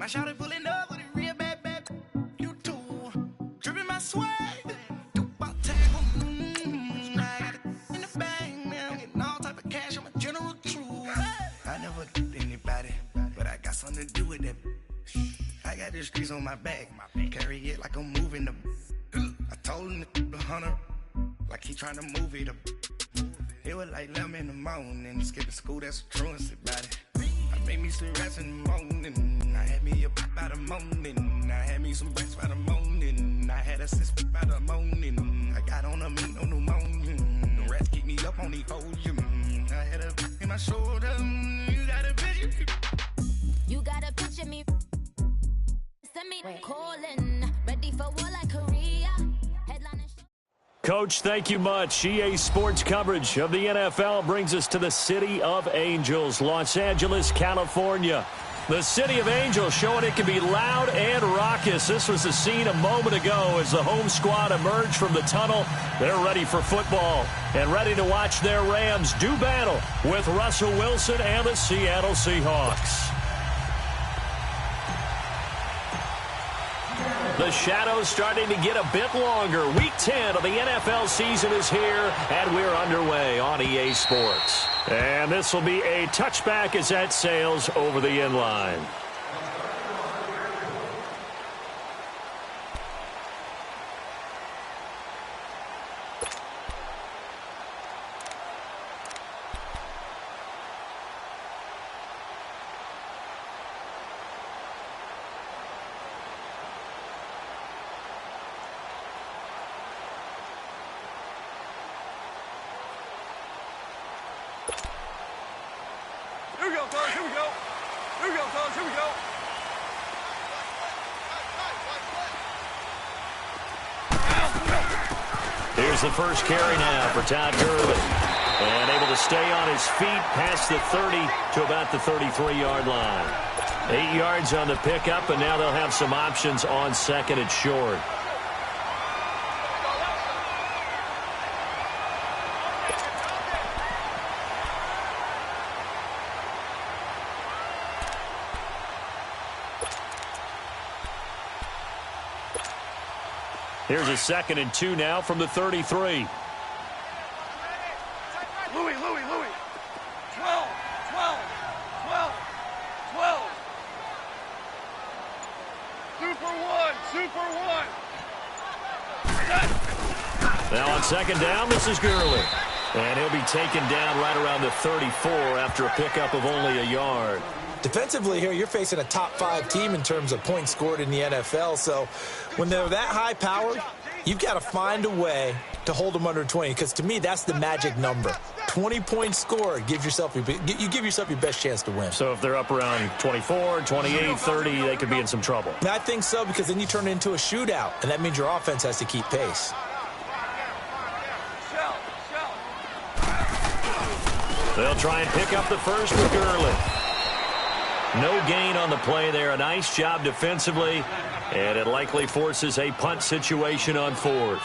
My shawty pulling up with a real bad. You too. Dripping my swag. Do about tag. I got it in the bag, man. I'm getting all type of cash. I'm a general true. I never did anybody, but I got something to do with that. I got the streets on my back. Carry it like I'm moving the. I told him the hunter, like he trying to move it up. It was like 11 in the morning. Skipping school, that's a truancy about it. I made me some rats in the morning. I had me a by the morning. I had me some breaks by the morning. I had a sis by the morning. I got on a meat, no pneumonia. The rats keep me up on the podium. I had a in my shoulder. You got a picture. You got a picture me. Send me calling. Ready for war like Korea. Headline. Coach, thank you much. EA Sports coverage of the NFL brings us to the City of Angels, Los Angeles, California. The City of Angels showing it can be loud and raucous. This was the scene a moment ago as the home squad emerged from the tunnel. They're ready for football and ready to watch their Rams do battle with Russell Wilson and the Seattle Seahawks. The shadows starting to get a bit longer. Week 10 of the NFL season is here, and we're underway on EA Sports. And this will be a touchback as that sails over the end line. Here we go, fellas. Here we go. Here we go, fellas. Here we go. Here's the first carry now for Todd Gurley. And able to stay on his feet past the 30 to about the 33-yard line. 8 yards on the pickup, and now they'll have some options on second and short. Here's a 2nd and 2 now from the 33. Louis. 12. Super one. Now on 2nd down, this is Gurley. And he'll be taken down right around the 34 after a pickup of only a yard. Defensively here, you're facing a top 5 team in terms of points scored in the NFL. So when they're that high-powered, you've got to find a way to hold them under 20. Because to me, that's the magic number. 20 points scored, you give yourself your best chance to win. So if they're up around 24, 28, 30, they could be in some trouble. I think so, because then you turn it into a shootout, and that means your offense has to keep pace. They'll try and pick up the first with Gurley. No gain on the play there. A nice job defensively, and it likely forces a punt situation on 4th.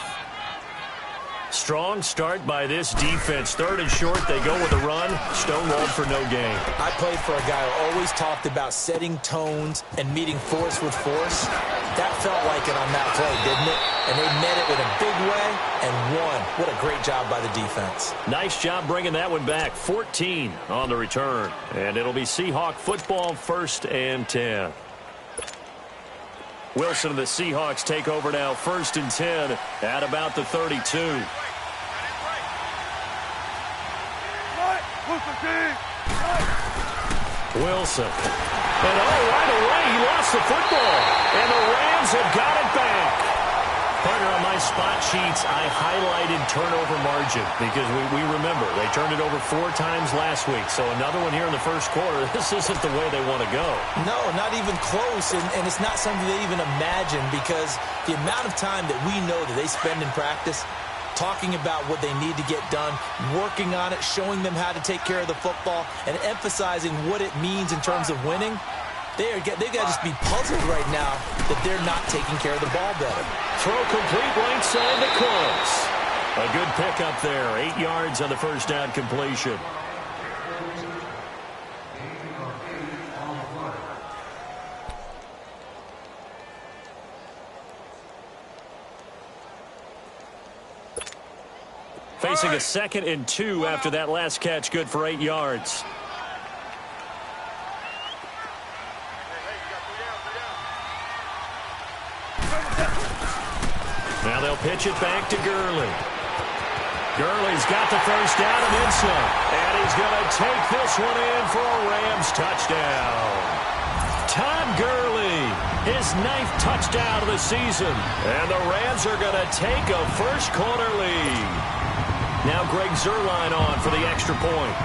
Strong start by this defense. 3rd and short, they go with a run. Stonewalled for no gain. I played for a guy who always talked about setting tones and meeting force with force. That felt like it on that play, didn't it? And they met it in a big way and won. What a great job by the defense. Nice job bringing that one back. 14 on the return. And it'll be Seahawk football, 1st and 10. Wilson and the Seahawks take over now, 1st and 10 at about the 32. Wilson. And right away, he lost the football. And the Rams have got it back. Partner, on my spot sheets, I highlighted turnover margin because we remember they turned it over 4 times last week. So another one here in the first quarter. This isn't the way they want to go. No, not even close. And it's not something they even imagine, because the amount of time that we know that they spend in practice talking about what they need to get done, working on it, showing them how to take care of the football, and emphasizing what it means in terms of winning. They've got to just be puzzled right now that they're not taking care of the ball better. Throw complete right side to Close. A good pickup there. 8 yards on the first down completion. facing a 2nd and 2 after that last catch, good for 8 yards. Now they'll pitch it back to Gurley. Gurley's got the first down and then some. And he's going to take this one in for a Rams touchdown. Todd Gurley, his 9th touchdown of the season. And the Rams are going to take a first-quarter lead. Now Greg Zuerlein on for the extra point.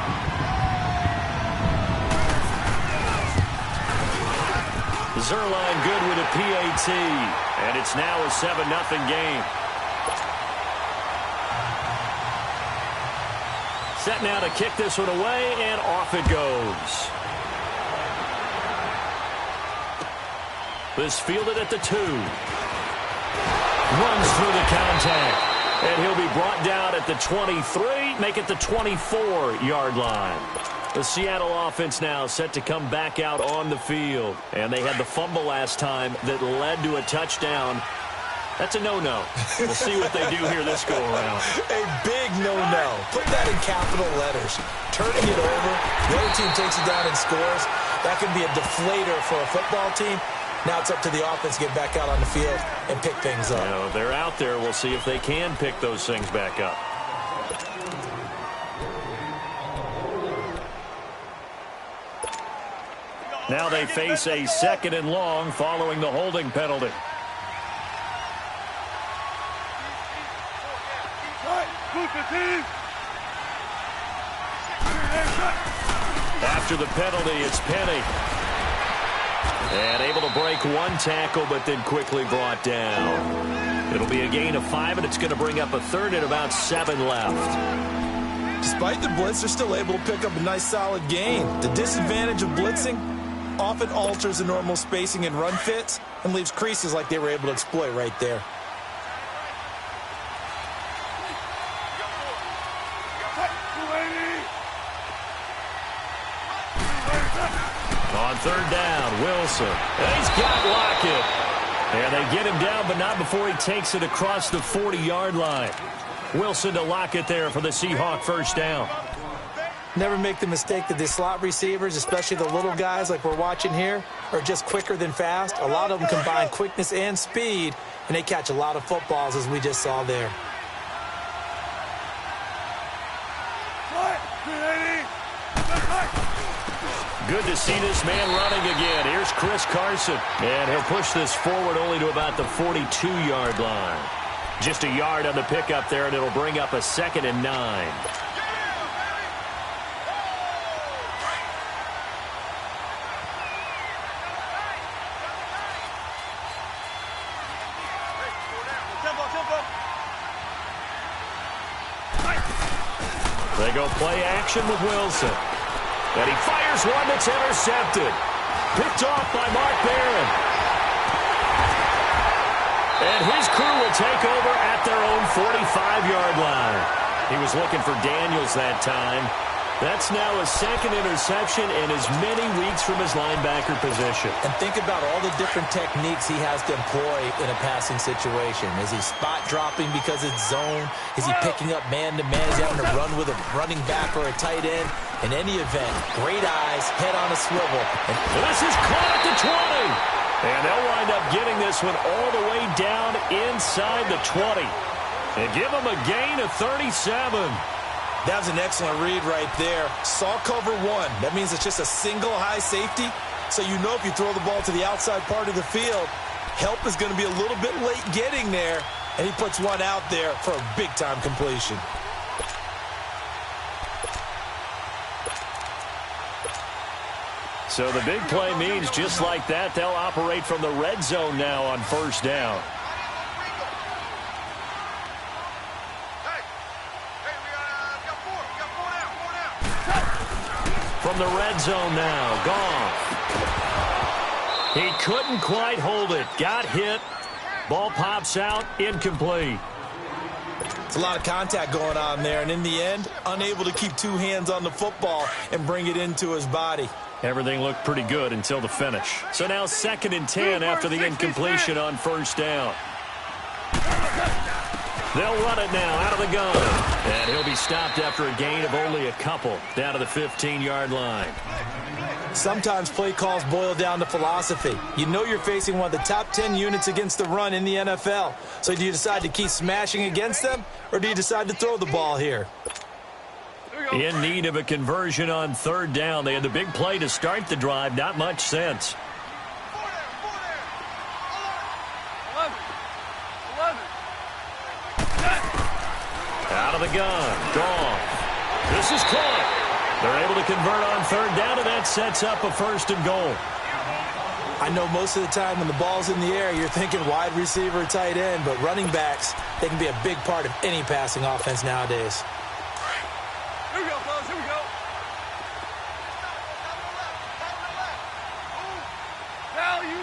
Zuerlein good with a PAT. And it's now a 7-0 game. Set now to kick this one away, and off it goes. This fielded at the 2. Runs through the contact. And he'll be brought down at the 23, make it the 24-yard line. The Seattle offense now set to come back out on the field. And they had the fumble last time that led to a touchdown. That's a no-no. We'll see what they do here this go-around. A big no-no. Put that in capital letters. Turning it over, the other team takes it down and scores. That can be a deflator for a football team. Now it's up to the offense to get back out on the field and pick things up. Now, they're out there. We'll see if they can pick those things back up. Now they face a 2nd and long following the holding penalty. After the penalty, it's Penny. And able to break one tackle, but then quickly brought down. It'll be a gain of 5, and it's going to bring up a 3rd and about 7 left. Despite the blitz, they're still able to pick up a nice solid gain. The disadvantage of blitzing often alters the normal spacing and run fits and leaves creases like they were able to exploit right there. On 3rd down, Wilson. And he's got Lockett. And they get him down, but not before he takes it across the 40-yard line. Wilson to Lockett there for the Seahawk first down. Never make the mistake that the slot receivers, especially the little guys like we're watching here, are just quicker than fast. A lot of them combine quickness and speed, and they catch a lot of footballs, as we just saw there. Good to see this man running again. Here's Chris Carson. And he'll push this forward only to about the 42-yard line. Just a yard on the pickup there, and it'll bring up a 2nd and 9. They go play action with Wilson. And he fires one that's intercepted. Picked off by Mark Barron. And his crew will take over at their own 45-yard line. He was looking for Daniels that time. That's now a 2nd interception in as many weeks from his linebacker position. And think about all the different techniques he has to employ in a passing situation. Is he spot dropping because it's zone? Is he picking up man-to-man? Is he having to run with a running back or a tight end? In any event, great eyes, head on a swivel. And this is caught at the 20. And they'll wind up getting this one all the way down inside the 20. And give them a gain of 37. That was an excellent read right there. Saw cover 1. That means it's just a single high safety. So you know if you throw the ball to the outside part of the field, help is going to be a little bit late getting there. And he puts one out there for a big-time completion. So the big play means just like that, they'll operate from the red zone now on first down. From the red zone now, Goff. He couldn't quite hold it. Got hit. Ball pops out, incomplete. It's a lot of contact going on there, and in the end, unable to keep two hands on the football and bring it into his body. Everything looked pretty good until the finish. So now 2nd and 10 after the incompletion on first down. They'll run it now out of the gun. And he'll be stopped after a gain of only a couple down to the 15-yard line. Sometimes play calls boil down to philosophy. You know you're facing one of the top 10 units against the run in the NFL. So do you decide to keep smashing against them, or do you decide to throw the ball here? In need of a conversion on third down. They had the big play to start the drive. Not much sense. 11. Out of the gun. Gone. This is caught. They're able to convert on third down, and that sets up a 1st and goal. I know most of the time when the ball's in the air, you're thinking wide receiver, tight end, but running backs, they can be a big part of any passing offense nowadays. Here we go, fellas. Here we go. Now you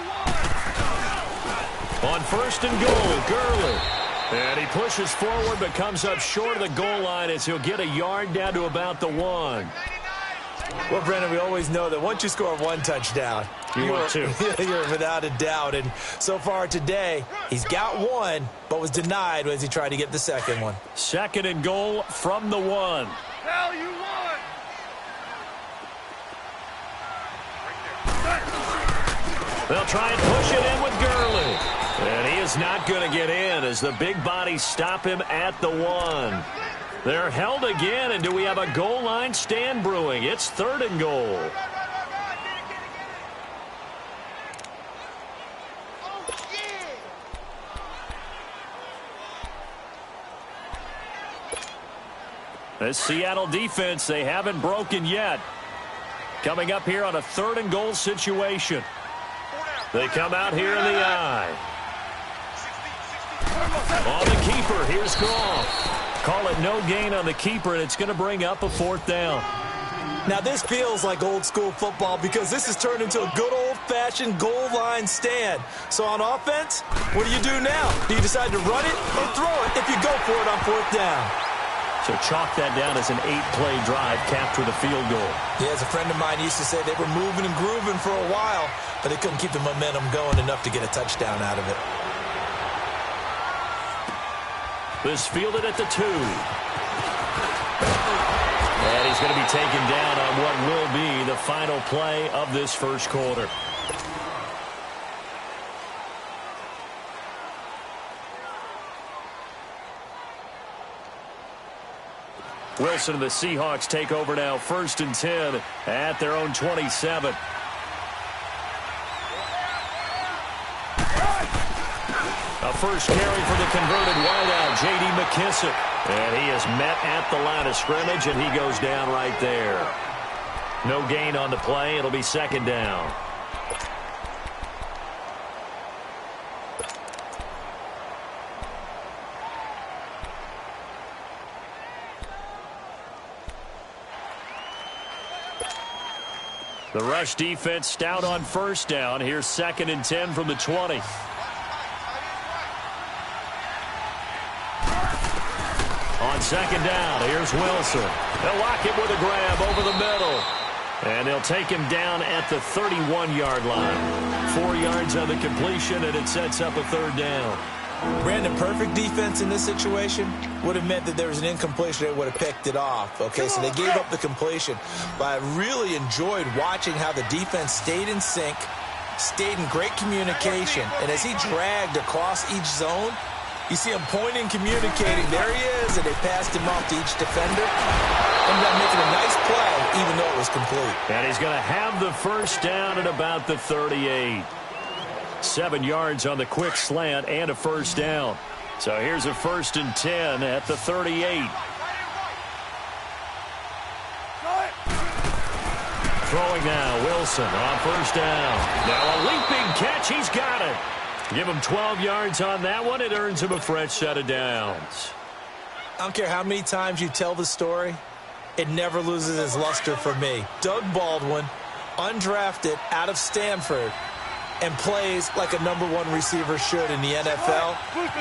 won. On 1st and goal, Gurley. And he pushes forward but comes up short of the goal line as he'll get a yard down to about the 1. Well, Brendan, we always know that once you score one touchdown, you want two. You're without a doubt. And so far today, he's got one, but was denied as he tried to get the second one. 2nd and goal from the 1. Now you won. They'll try and push it in with Gurley. And he is not going to get in as the big bodies stop him at the 1. They're held again, and do we have a goal line stand brewing? It's 3rd and goal. This Seattle defense, they haven't broken yet. Coming up here on a 3rd and goal situation. They come out here in the eye. On the keeper, here's Goff. Call it no gain on the keeper, and it's going to bring up a 4th down. Now, this feels like old school football because this has turned into a good old-fashioned goal line stand. So on offense, what do you do now? Do you decide to run it or throw it if you go for it on 4th down? So chalk that down as an 8-play drive capped with a field goal. Yeah, as a friend of mine used to say, they were moving and grooving for a while, but they couldn't keep the momentum going enough to get a touchdown out of it. This fielded at the 2. And he's going to be taken down on what will be the final play of this first quarter. Wilson and the Seahawks take over now, 1st and 10 at their own 27. A first carry for the converted wideout, J.D. McKissick. And he is met at the line of scrimmage, and he goes down right there. No gain on the play. It'll be 2nd down. The rush defense stout on 1st down. Here's 2nd and 10 from the 20. On 2nd down, here's Wilson. They'll lock him with a grab over the middle. And they'll take him down at the 31-yard line. 4 yards on the completion, and it sets up a 3rd down. Brandon, perfect defense in this situation would have meant that there was an incompletion. They would have picked it off. Okay, so they gave up the completion. But I really enjoyed watching how the defense stayed in sync, stayed in great communication. And as he dragged across each zone, you see him pointing, communicating. There he is, and they passed him off to each defender. Ended up making a nice play, even though it was complete. And he's going to have the 1st down at about the 38. 7 yards on the quick slant and a 1st down. So here's a 1st and 10 at the 38. Throwing now, Wilson on 1st down. Now a leaping catch, he's got it. Give him 12 yards on that one. It earns him a fresh set of downs. I don't care how many times you tell the story, it never loses its luster for me. Doug Baldwin, undrafted out of Stanford, and plays like a #1 receiver should in the NFL.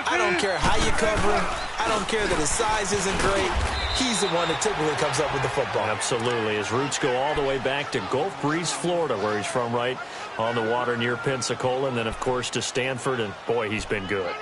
I don't care how you cover him. I don't care that his size isn't great. He's the one that typically comes up with the football. Absolutely. His roots go all the way back to Gulf Breeze, Florida, where he's from, right on the water near Pensacola, and then, of course, to Stanford, and, boy, he's been good.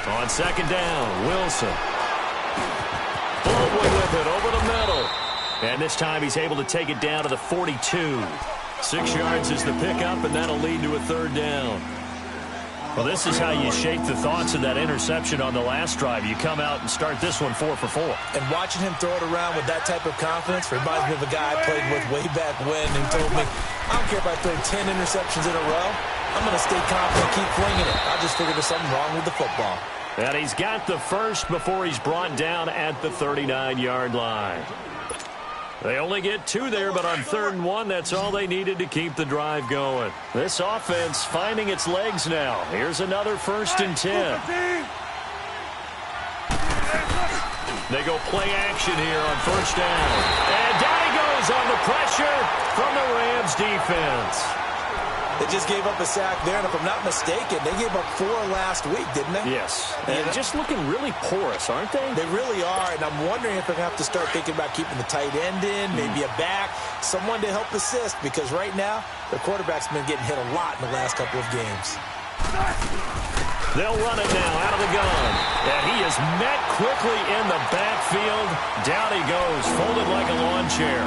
On second down, Wilson. Baldwin with it over the middle. And this time he's able to take it down to the 42. 6 yards is the pickup, and that'll lead to a third down. Well, this is how you shape the thoughts of that interception on the last drive. You come out and start this one 4 for 4. And watching him throw it around with that type of confidence reminds me of a guy I played with way back when who told me, I don't care if I throw 10 interceptions in a row. I'm going to stay confident, keep flinging it. I just figured there's something wrong with the football. And he's got the first before he's brought down at the 39-yard line. They only get 2 there, but on 3rd and 1, that's all they needed to keep the drive going. This offense finding its legs now. Here's another 1st and 10. They go play action here on 1st down. And down he goes on the pressure from the Rams defense. They just gave up a sack there, and if I'm not mistaken, they gave up 4 last week, didn't they? Yes. And just looking really porous, aren't they? They really are, and I'm wondering if they're going to have to start thinking about keeping the tight end in, maybe a back, someone to help assist, because right now, their quarterback's been getting hit a lot in the last couple of games. They'll run it now out of the gun. And he is met quickly in the backfield. Down he goes, folded like a lawn chair.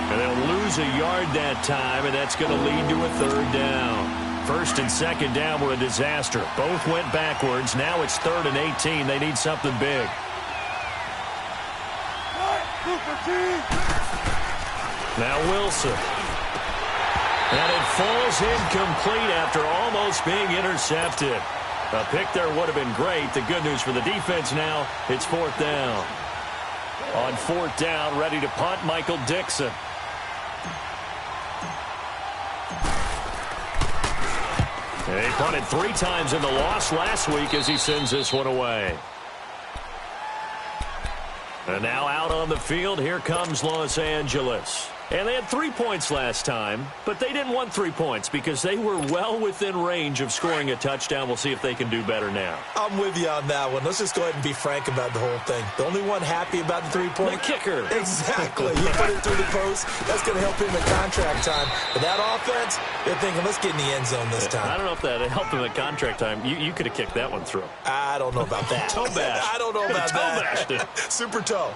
And they'll lose a yard that time, and that's going to lead to a 3rd down. 1st and 2nd down were a disaster. Both went backwards. Now it's 3rd and 18. They need something big. Now Wilson. And it falls incomplete after almost being intercepted. A pick there would have been great. The good news for the defense now, it's 4th down. On 4th down, ready to punt, Michael Dixon. He punted 3 times in the loss last week as he sends this one away. And now out on the field, here comes Los Angeles. And they had 3 points last time, but they didn't want 3 points because they were well within range of scoring a touchdown. We'll see if they can do better now. I'm with you on that one. Let's just go ahead and be frank about the whole thing. The only one happy about the 3-point? The kicker. Exactly. He put it through the post. That's going to help him in contract time. But that offense, they're thinking, let's get in the end zone this time. I don't know if that helped him at contract time. You could have kicked that one through. I don't know about that. Toe bash. I don't know about that. Toe bashed. Super toe.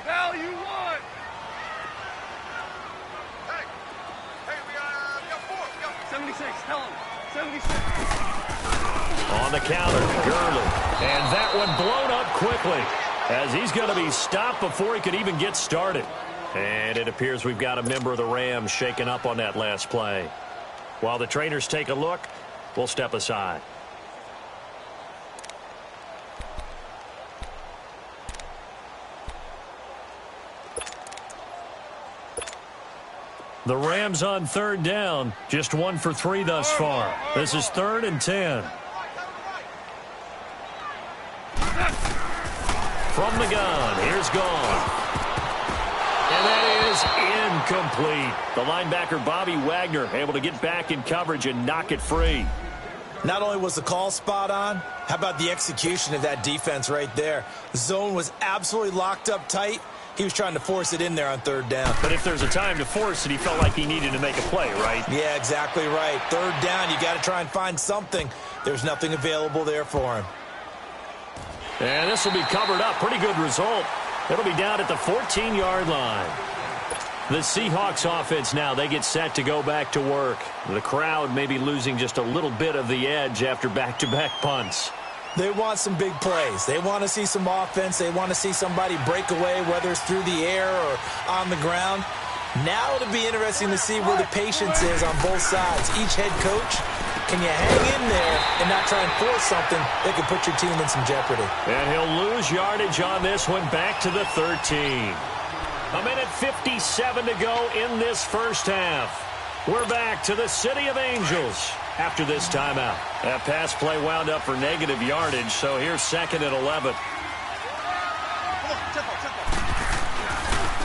Now you won. Hey, we got 4. We got 76. Tell him. 76. On the counter, Gurley. And that one blown up quickly as he's going to be stopped before he could even get started. And it appears we've got a member of the Rams shaken up on that last play. While the trainers take a look, we'll step aside. The Rams on 3rd down, just 1 for 3 thus far. This is 3rd and 10. From the gun, here's gone. And that is incomplete. The linebacker, Bobby Wagner, able to get back in coverage and knock it free. Not only was the call spot on, how about the execution of that defense right there? The zone was absolutely locked up tight. He was trying to force it in there on 3rd down. But if there's a time to force it, he felt like he needed to make a play, right? Yeah, exactly right. 3rd down, you got to try and find something. There's nothing available there for him. And this will be covered up. Pretty good result. It'll be down at the 14-yard line. The Seahawks offense now, they get set to go back to work. The crowd may be losing just a little bit of the edge after back-to-back punts. They want some big plays. They want to see some offense. They want to see somebody break away, whether it's through the air or on the ground. Now it'll be interesting to see where the patience is on both sides. Each head coach, can you hang in there and not try and force something that could put your team in some jeopardy? And he'll lose yardage on this one back to the 13. A minute 57 to go in this first half. We're back to the City of Angels after this timeout. That pass play wound up for negative yardage, so here's 2nd and 11.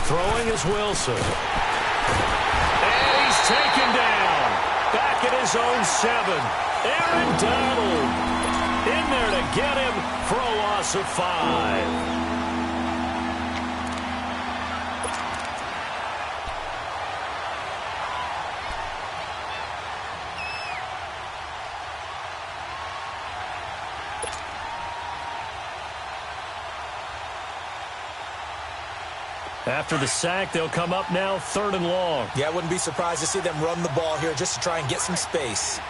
Throwing is Wilson. And he's taken down. Back at his own 7. Aaron Donald in there to get him for a loss of 5. After the sack, they'll come up now 3rd and long. Yeah, I wouldn't be surprised to see them run the ball here just to try and get some space.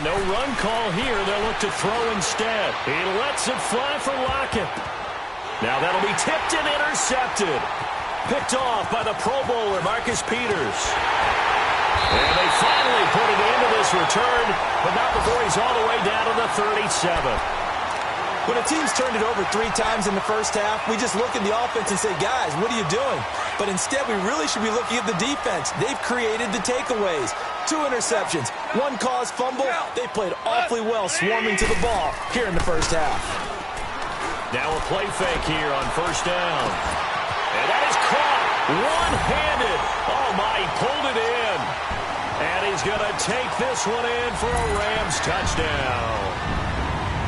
No run call here. They'll look to throw instead. He lets it fly for Lockett. Now that'll be tipped and intercepted. Picked off by the Pro Bowler, Marcus Peters. And they finally put it into this return, but not before he's all the way down to the 37. When a team's turned it over 3 times in the first half, we just look at the offense and say, guys, what are you doing? But instead, we really should be looking at the defense. They've created the takeaways. 2 interceptions, 1 caused fumble. They played awfully well swarming to the ball here in the first half. Now a play fake here on 1st down. And that is caught one-handed. Oh, my, he pulled it in. And he's going to take this one in for a Rams touchdown.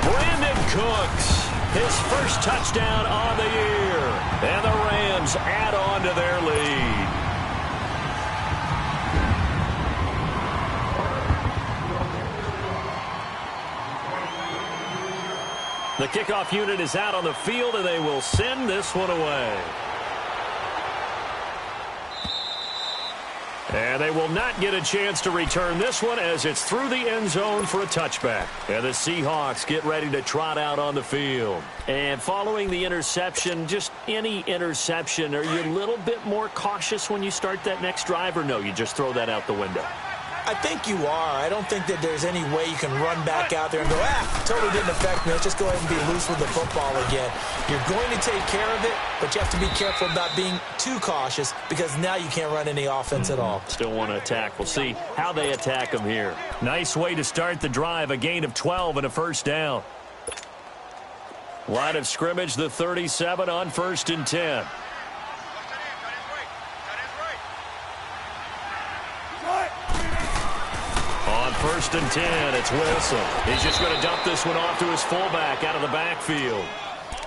Brandon Cooks, his first touchdown on the year. And the Rams add on to their lead. The kickoff unit is out on the field, and they will send this one away. And they will not get a chance to return this one as it's through the end zone for a touchback. And the Seahawks get ready to trot out on the field. And following the interception, just any interception, are you a little bit more cautious when you start that next drive, or no, you just throw that out the window? I think you are. I don't think that there's any way you can run back out there and go, totally didn't affect me. Let's just go ahead and be loose with the football again. You're going to take care of it, but you have to be careful about being too cautious because now you can't run any offense at all. Still want to attack. We'll see how they attack them here. Nice way to start the drive. A gain of 12 and a 1st down. Line of scrimmage, the 37 on 1st and 10. On 1st and 10, it's Wilson. He's just going to dump this one off to his fullback out of the backfield.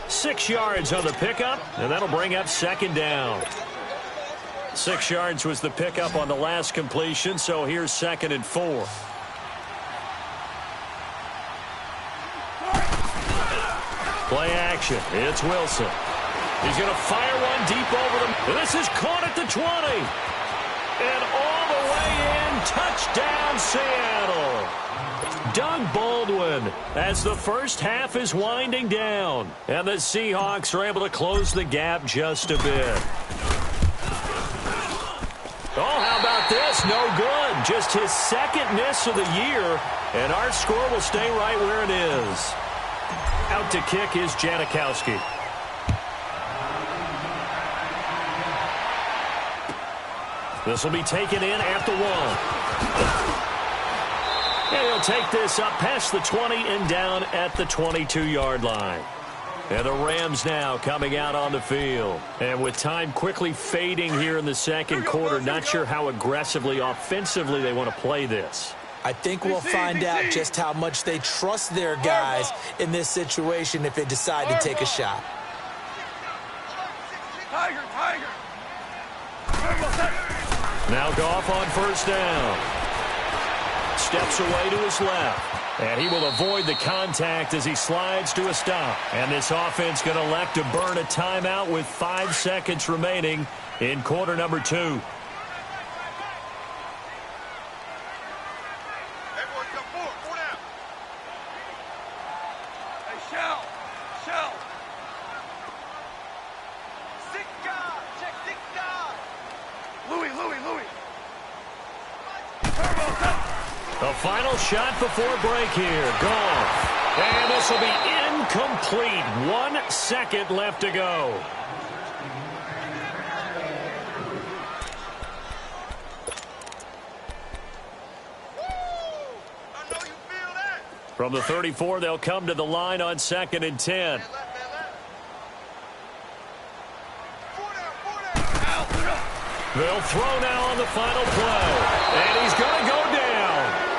6 yards on the pickup, and that'll bring up 2nd down. 6 yards was the pickup on the last completion, so here's 2nd and 4. Play action. It's Wilson. He's going to fire one deep over them. This is caught at the 20. And all the way in, touchdown Seattle. Doug Baldwin as the first half is winding down. And the Seahawks are able to close the gap just a bit. Oh, how about this? No good. Just his 2nd miss of the year. And our score will stay right where it is. Out to kick is Janikowski. This will be taken in at the 1. And he'll take this up past the 20 and down at the 22-yard line. And the Rams now coming out on the field. And with time quickly fading here in the 2nd quarter, not sure how aggressively, offensively they want to play this. I think we'll find out just how much they trust their guys in this situation if they decide to take a shot. Tiger, Tiger. Now Goff on 1st down. Steps away to his left. And he will avoid the contact as he slides to a stop. And this offense going to elect to burn a timeout with 5 seconds remaining in quarter number 2. Everyone come forward. 4 down. Hey, Shell. Shell. 6 guys. Check 6 guys. Louis. The final shot before break here. Goff. And this will be incomplete. 1 second left to go. I know you feel that. From the 34, they'll come to the line on 2nd and 10. 4 down. They'll throw now on the final play. And he's going to go down.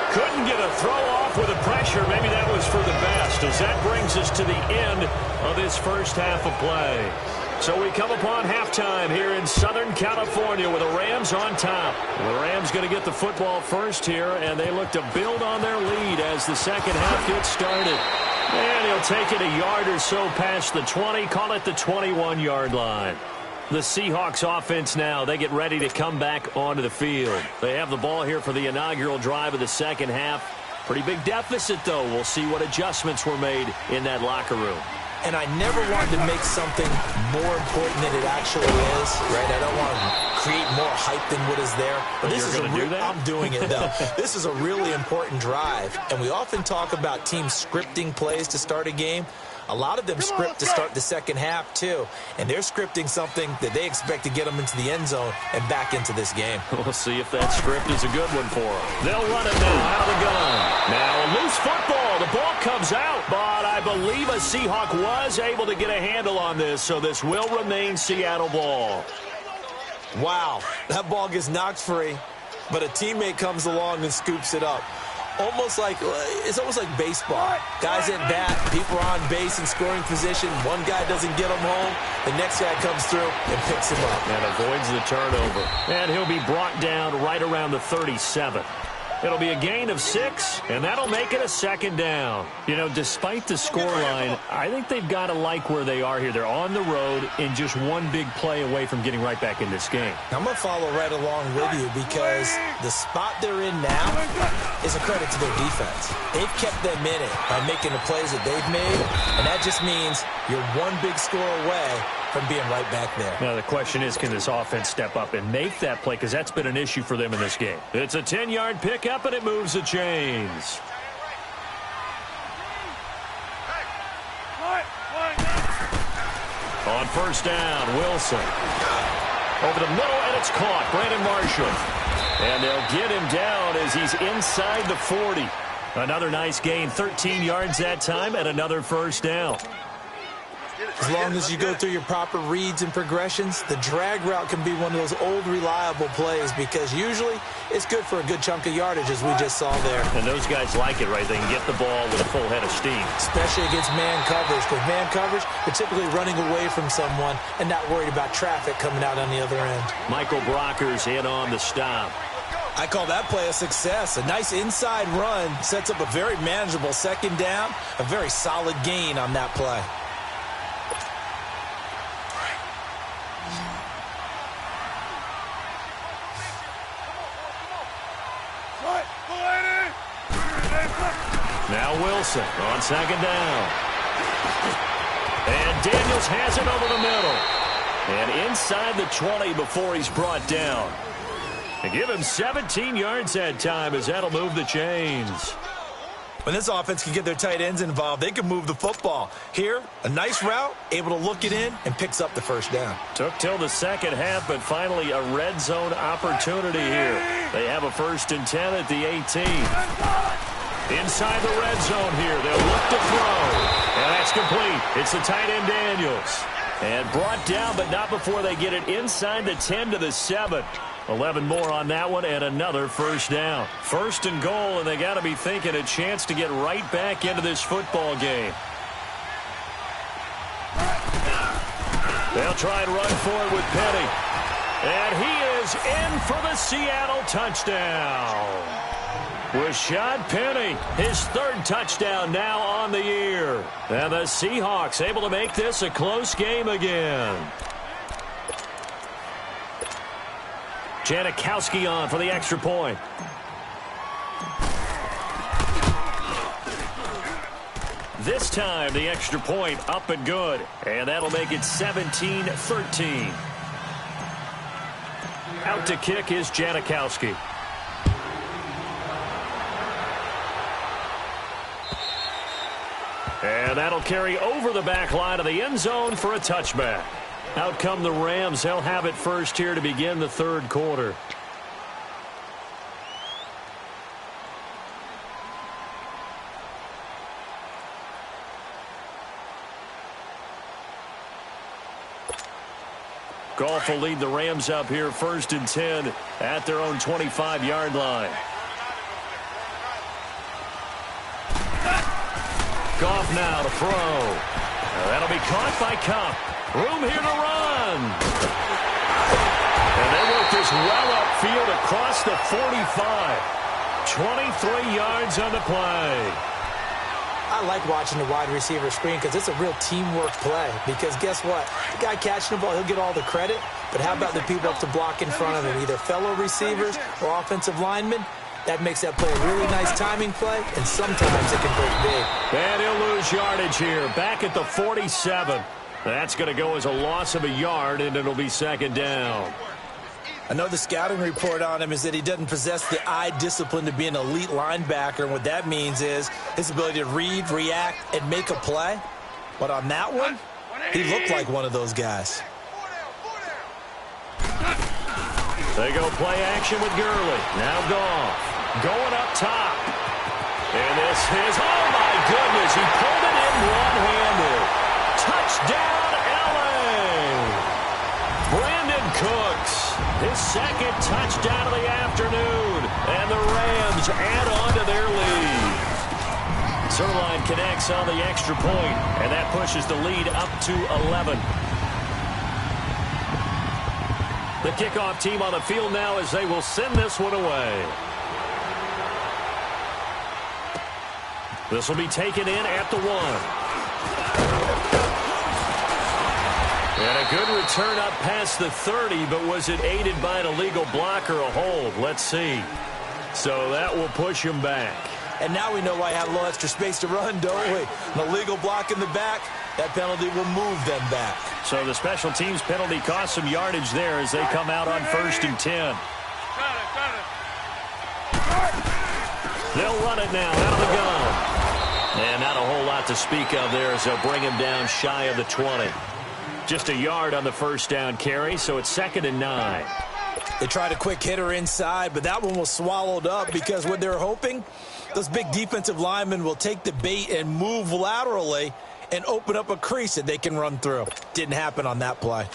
Couldn't get a throw off with the pressure. Maybe that was for the best, as that brings us to the end of this first half of play. So we come upon halftime here in Southern California with the Rams on top. The Rams going to get the football first here, and they look to build on their lead as the second half gets started. And he'll take it a yard or so past the 20, call it the 21-yard line. The Seahawks offense now, they get ready to come back onto the field. They have the ball here for the inaugural drive of the second half. Pretty big deficit, though. We'll see what adjustments were made in that locker room. And I never wanted to make something more important than it actually is, right? I don't want to create more hype than what is there. But this is I'm doing it, though. This is a really important drive. And we often talk about teams scripting plays to start a game. A lot of them script to start the second half, too. And they're scripting something that they expect to get them into the end zone and back into this game. We'll see if that script is a good one for them. They'll run it now out of the gun. Now a loose football. The ball comes out, but I believe a Seahawk was able to get a handle on this, so this will remain Seattle ball. Wow, that ball gets knocked free, but a teammate comes along and scoops it up. It's almost like baseball. Guys at bat, people are on base in scoring position. One guy doesn't get them home. The next guy comes through and picks him up. And avoids the turnover. And he'll be brought down right around the 37. It'll be a gain of 6, and that'll make it a second down. You know, despite the scoreline, I think they've got to like where they are here. They're on the road and just one big play away from getting right back in this game. I'm going to follow right along with you because the spot they're in now is a credit to their defense. They've kept them in it by making the plays that they've made, and that just means you're one big score away from being right back there. Now, the question is, can this offense step up and make that play? Because that's been an issue for them in this game. It's a 10-yard pickup, and it moves the chains. On first down, Wilson. Over the middle, and it's caught. Brandon Marshall. And they'll get him down as he's inside the 40. Another nice gain, 13 yards that time, and another first down. As long as you go through your proper reads and progressions, the drag route can be one of those old reliable plays because usually it's good for a good chunk of yardage as we just saw there. And those guys like it, right? They can get the ball with a full head of steam. Especially against man coverage. Because man coverage, they're typically running away from someone and not worried about traffic coming out on the other end. Michael Brocker's in on the stop. I call that play a success. A nice inside run sets up a very manageable second down. A very solid gain on that play. Now Wilson on second down. And Daniels has it over the middle. And inside the 20 before he's brought down. And give him 17 yards that time as that'll move the chains. When this offense can get their tight ends involved, they can move the football. Here, a nice route, able to look it in, and picks up the first down. Took till the second half, but finally a red zone opportunity here. They have a 1st and 10 at the 18. Inside the red zone here, they'll look to throw. And that's complete. It's the tight end Daniels. And brought down, but not before they get it inside the 10 to the 7. 11 more on that one, and another first down. 1st and goal, and they got to be thinking a chance to get right back into this football game. They'll try and run for it with Penny. And he is in for the Seattle touchdown. Rashad Penny, his 3rd touchdown now on the year. And the Seahawks able to make this a close game again. Janikowski on for the extra point. This time, the extra point up and good. And that'll make it 17-13. Out to kick is Janikowski. And that'll carry over the back line of the end zone for a touchback. Out come the Rams. They'll have it first here to begin the 3rd quarter. Goff will lead the Rams up here 1st and 10 at their own 25-yard line. Goff now to throw. That'll be caught by Kupp. Room here to run. And they work this well upfield across the 45. 23 yards on the play. I like watching the wide receiver screen because it's a real teamwork play. Because guess what? The guy catching the ball, he'll get all the credit. But how about the people up to block in front of him, either fellow receivers or offensive linemen? That makes that play a really nice timing play, and sometimes it can break big. And he'll lose yardage here, back at the 47. That's going to go as a loss of a yard, and it'll be second down. I know the scouting report on him is that he doesn't possess the eye discipline to be an elite linebacker, and what that means is his ability to read, react, and make a play. But on that one, he looked like one of those guys. They go play action with Gurley. Now Goff going up top. And this is, oh my goodness, he pulled it in one-handed. Touchdown, L.A. Brandon Cooks, his second touchdown of the afternoon. And the Rams add on to their lead. Zerline connects on the extra point, and that pushes the lead up to 11. The kickoff team on the field now as they will send this one away. This will be taken in at the 1. And a good return up past the 30, but was it aided by an illegal block or a hold? Let's see. So that will push him back. And now we know why I have a little extra space to run, don't we? An illegal block in the back, that penalty will move them back. So the special teams penalty cost some yardage there as they come out on 1st and 10. They'll run it now out of the gun. And not a whole lot to speak of there as they'll bring him down shy of the 20. Just a yard on the first down carry, so it's 2nd and 9. They tried a quick hitter inside, but that one was swallowed up because what they're hoping, those big defensive linemen will take the bait and move laterally and open up a crease that they can run through. Didn't happen on that play.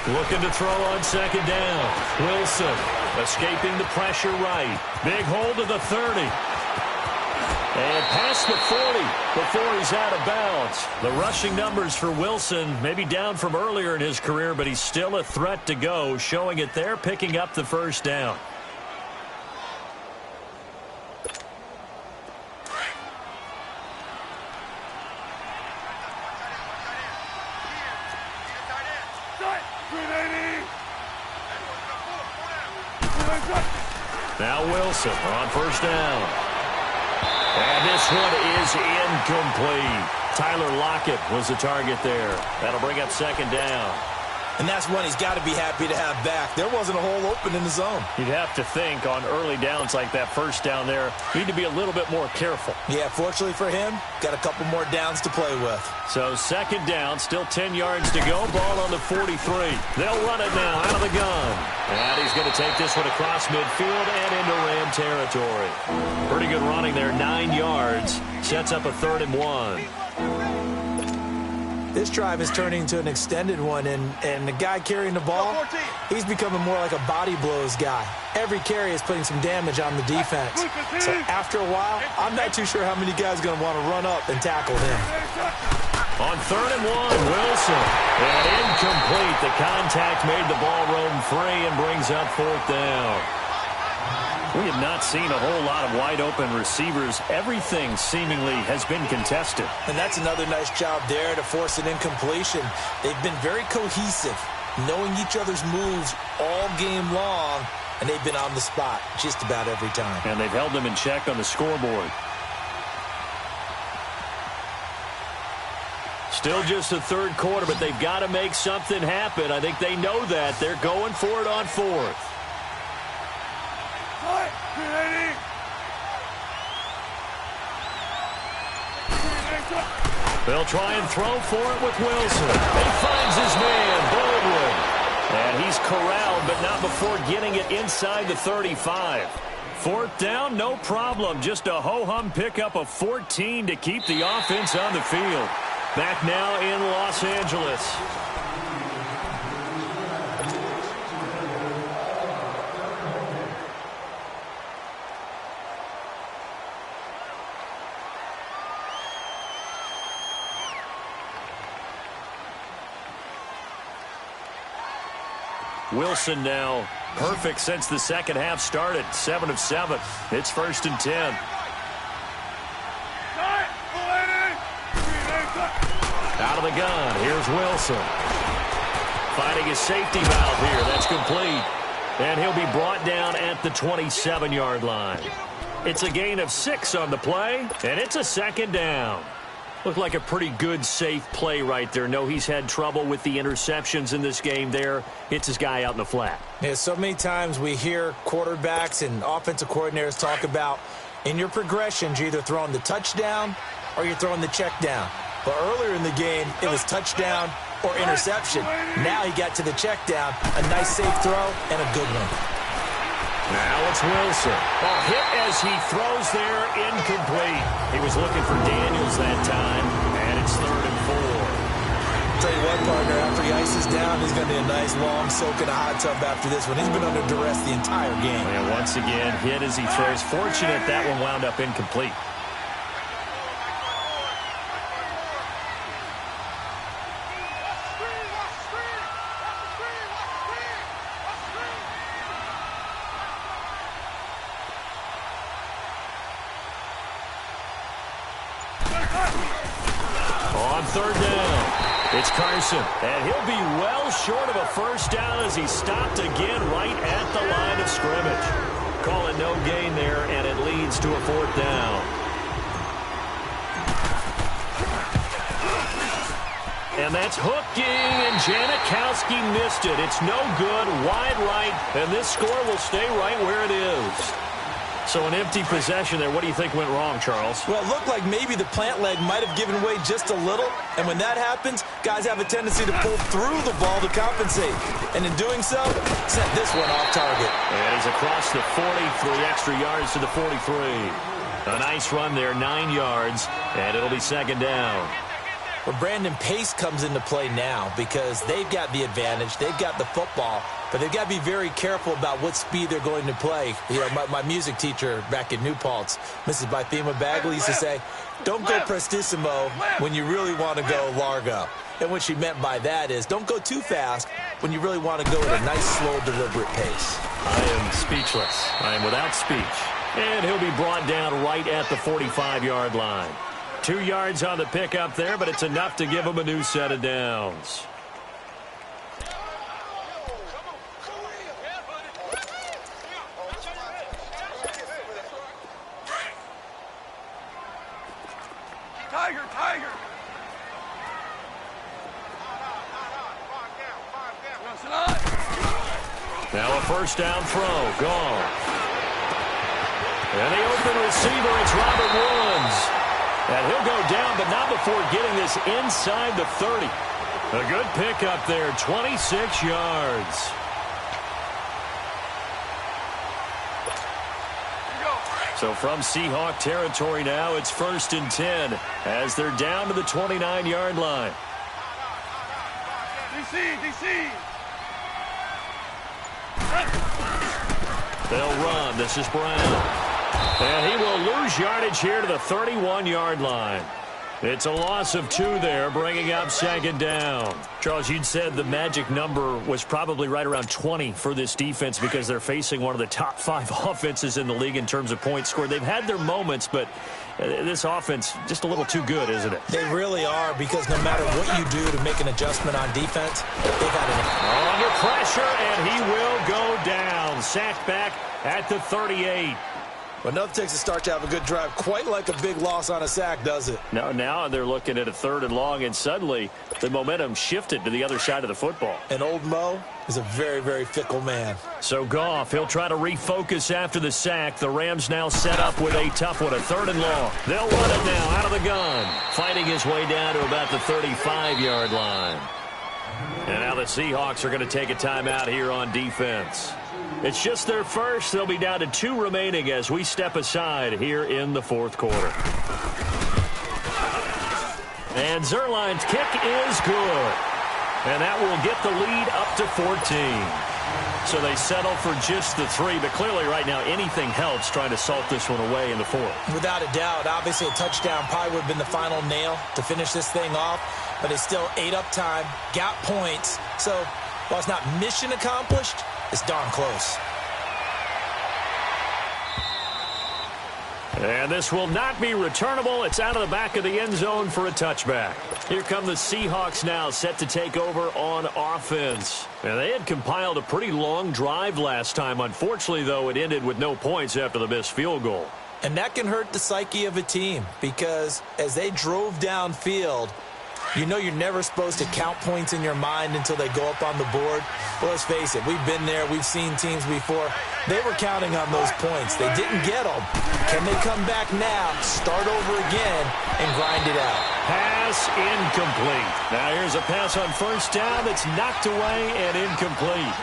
Looking to throw on 2nd down. Wilson escaping the pressure right. Big hold to the 30. And past the 40 before he's out of bounds. The rushing numbers for Wilson maybe down from earlier in his career, but he's still a threat to go, showing it there, picking up the first down. Now Wilson on 1st down. And this one is incomplete. Tyler Lockett was the target there. That'll bring up 2nd down. And that's one he's got to be happy to have back. There wasn't a hole open in the zone. You'd have to think on early downs like that first down there, need to be a little bit more careful. Yeah, fortunately for him, got a couple more downs to play with. So 2nd down, still 10 yards to go. Ball on the 43. They'll run it now out of the gun. And he's going to take this one across midfield and into Ram territory. Pretty good running there, 9 yards. Sets up a 3rd and 1. This drive is turning into an extended one, and the guy carrying the ball, he's becoming more like a body blows guy. Every carry is putting some damage on the defense. So after a while, I'm not too sure how many guys are going to want to run up and tackle him. On 3rd and 1, Wilson. And incomplete. The contact made the ball roam free and brings up 4th down. We have not seen a whole lot of wide-open receivers. Everything seemingly has been contested. And that's another nice job there to force an incompletion. They've been very cohesive, knowing each other's moves all game long, and they've been on the spot just about every time. And they've held them in check on the scoreboard. Still just the 3rd quarter, but they've got to make something happen. I think they know that. They're going for it on 4th. They'll try and throw for it with Wilson. He finds his man, Baldwin. And he's corralled, but not before getting it inside the 35. 4th down, no problem. Just a ho-hum pickup of 14 to keep the offense on the field. Back now in Los Angeles. Wilson now perfect since the second half started. 7 of 7. It's 1st and 10. Out of the gun. Here's Wilson. Finding his safety valve here. That's complete. And he'll be brought down at the 27-yard line. It's a gain of 6 on the play, and it's a 2nd down. Looked like a pretty good, safe play right there. No, he's had trouble with the interceptions in this game there. Hits his guy out in the flat. Yeah, so many times we hear quarterbacks and offensive coordinators talk about in your progressions, you're either throwing the touchdown or you're throwing the check down. But earlier in the game, it was touchdown or interception. Now he got to the check down, a nice safe throw, and a good one. Now it's Wilson. A hit as he throws there, incomplete. He was looking for Daniels that time, and it's 3rd and 4. Tell you what, partner, after he ices down, he's going to be a nice long soak in a hot tub after this one. He's been under duress the entire game. And once again, hit as he throws. Fortunate that one wound up incomplete. On 3rd down, it's Carson, and he'll be well short of a 1st down as he's stopped again right at the line of scrimmage. Call it no gain there, and it leads to a 4th down. And that's hooking, and Janikowski missed it. It's no good, wide right, and this score will stay right where it is. So an empty possession there. What do you think went wrong, Charles? Well, it looked like maybe the plant leg might have given way just a little. And when that happens, guys have a tendency to pull through the ball to compensate. And in doing so, set this one off target. And he's across the 40, 3 extra yards to the 43. A nice run there, 9 yards, and it'll be 2nd down. Well, Brandon, pace comes into play now because they've got the advantage. They've got the football, but they've got to be very careful about what speed they're going to play. You know, my music teacher back in New Paltz, Mrs. Bythema Bagley, used to say, don't go prestissimo when you really want to go largo. And what she meant by that is don't go too fast when you really want to go at a nice, slow, deliberate pace. I am speechless. I am without speech. And he'll be brought down right at the 45-yard line. 2 yards on the pickup there, but it's enough to give him a new set of downs. Tiger, Tiger. Now a 1st down throw, gone. And the open receiver, it's Robert Woods. And he'll go down, but not before getting this inside the 30. A good pickup there, 26 yards. So from Seahawk territory now, it's 1st and 10 as they're down to the 29-yard line. DC. They'll run. This is Brown. And he will lose yardage here to the 31-yard line. It's a loss of 2 there, bringing up 2nd down. Charles, you'd said the magic number was probably right around 20 for this defense because they're facing one of the top 5 offenses in the league in terms of points scored. They've had their moments, but this offense just a little too good, isn't it? They really are, because no matter what you do to make an adjustment on defense, they've had an... Under pressure, and he will go down. Sacked back at the 38. But nothing takes a start to have a good drive quite like a big loss on a sack, does it? Now they're looking at a 3rd and long, and suddenly the momentum shifted to the other side of the football. And old Mo is a very, very fickle man. So Goff, he'll try to refocus after the sack. The Rams now set up with a tough one, a 3rd and long. They'll run it now out of the gun, fighting his way down to about the 35-yard line. And now the Seahawks are going to take a timeout here on defense. It's just their first. They'll be down to 2 remaining as we step aside here in the 4th quarter. And Zerline's kick is good. And that will get the lead up to 14. So they settle for just the 3, but clearly right now anything helps trying to salt this one away in the 4th. Without a doubt, obviously a touchdown probably would have been the final nail to finish this thing off, but it's still 8 up time, got points. So While it's not mission accomplished, it's darn close. And this will not be returnable. It's out of the back of the end zone for a touchback. Here come the Seahawks now, set to take over on offense. And they had compiled a pretty long drive last time. Unfortunately, though, it ended with no points after the missed field goal. And that can hurt the psyche of a team because as they drove downfield, you know you're never supposed to count points in your mind until they go up on the board. Well, let's face it, we've been there. We've seen teams before. They were counting on those points. They didn't get them. Can they come back now, start over again, and grind it out? Pass incomplete. Now here's a pass on first down that's knocked away and incomplete.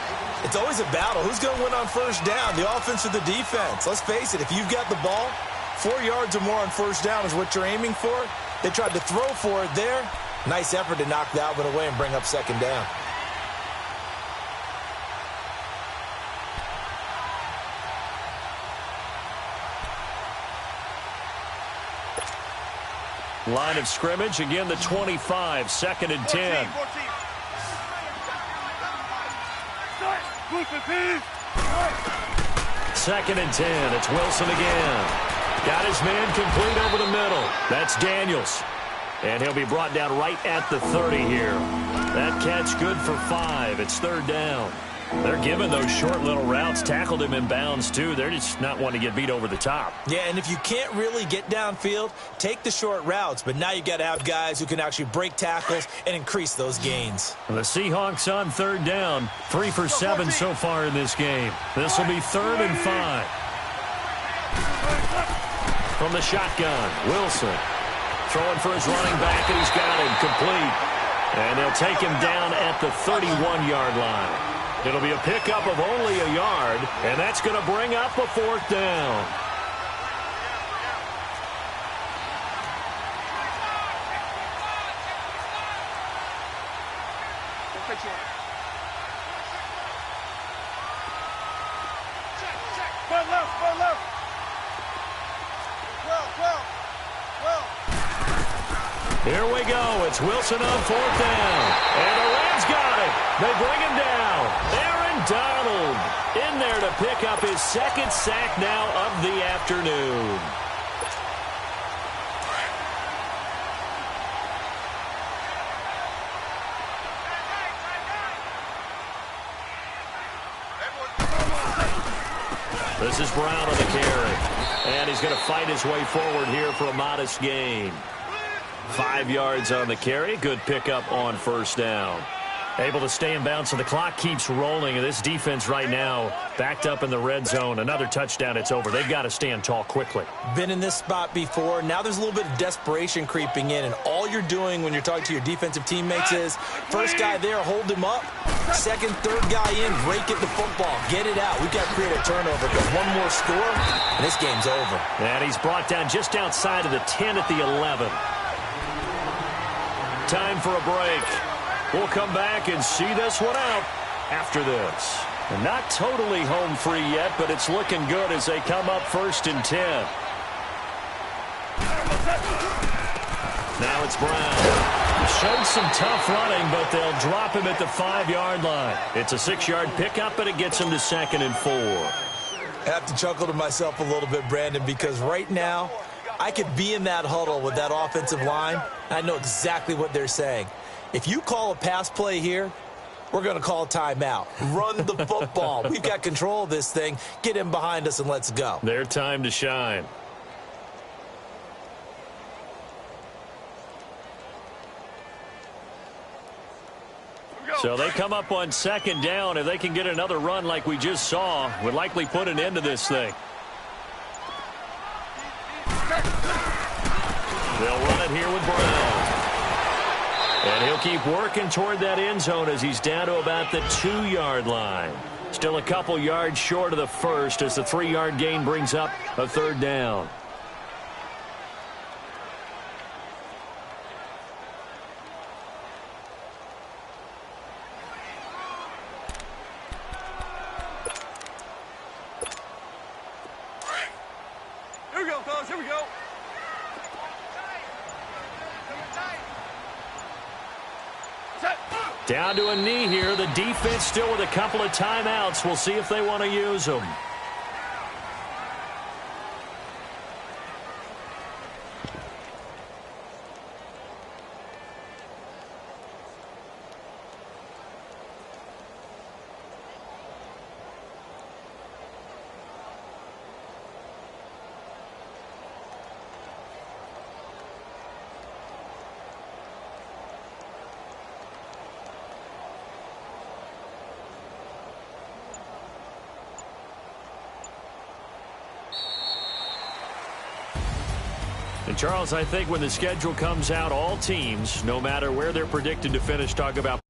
It's always a battle. Who's going to win on first down, the offense or the defense? Let's face it, if you've got the ball, 4 yards or more on first down is what you're aiming for. They tried to throw for it there. Nice effort to knock that one away and bring up second down. Line of scrimmage, again the 25, second and 10. 14. Second and 10, it's Wilson again. Got his man complete over the middle. That's Daniels. And he'll be brought down right at the 30 here. That catch good for 5. It's third down. They're giving those short little routes. Tackled him in bounds, too. They're just not wanting to get beat over the top. Yeah, and if you can't really get downfield, take the short routes. But now you got to have guys who can actually break tackles and increase those gains. The Seahawks on third down. 3 for 7 so far in this game. This will be third and 5. From the shotgun, Wilson. Throwing for his running back, and he's got him complete. And they'll take him down at the 31-yard line. It'll be a pickup of only a yard, and that's going to bring up a fourth down. Here we go. It's Wilson on fourth down. And the Rams got it. They bring him down. Aaron Donald in there to pick up his second sack now of the afternoon. This is Brown on the carry. And he's going to fight his way forward here for a modest gain. 5 yards on the carry. Good pickup on first down. Able to stay in bounds, so the clock keeps rolling. And this defense right now backed up in the red zone. Another touchdown, it's over. They've got to stand tall quickly. Been in this spot before. Now there's a little bit of desperation creeping in. And all you're doing when you're talking to your defensive teammates is first guy there, hold him up. Second, third guy in, break it the football. Get it out. We've got to create a turnover because one more score, and this game's over. And he's brought down just outside of the 10 at the 11. Time for a break. We'll come back and see this one out after this. And not totally home free yet, but it's looking good as they come up first and 10. Now it's Brown. Showed some tough running, but they'll drop him at the 5-yard line. It's a 6-yard pickup, and it gets him to second and 4. I have to chuckle to myself a little bit, Brandon, because right now I could be in that huddle with that offensive line. I know exactly what they're saying. If you call a pass play here, we're going to call a timeout. Run the football. We've got control of this thing. Get him behind us and let's go. Their time to shine. So they come up on second down. If they can get another run like we just saw, would likely put an end to this thing. They'll run it here with Brown. And he'll keep working toward that end zone as he's down to about the 2-yard line. Still a couple yards short of the first as the 3-yard gain brings up a third down. Here we go, fellas. Here we go. Down to a knee here. The defense still with a couple of timeouts. We'll see if they want to use them. And, Charles, I think when the schedule comes out, all teams, no matter where they're predicted to finish, talk about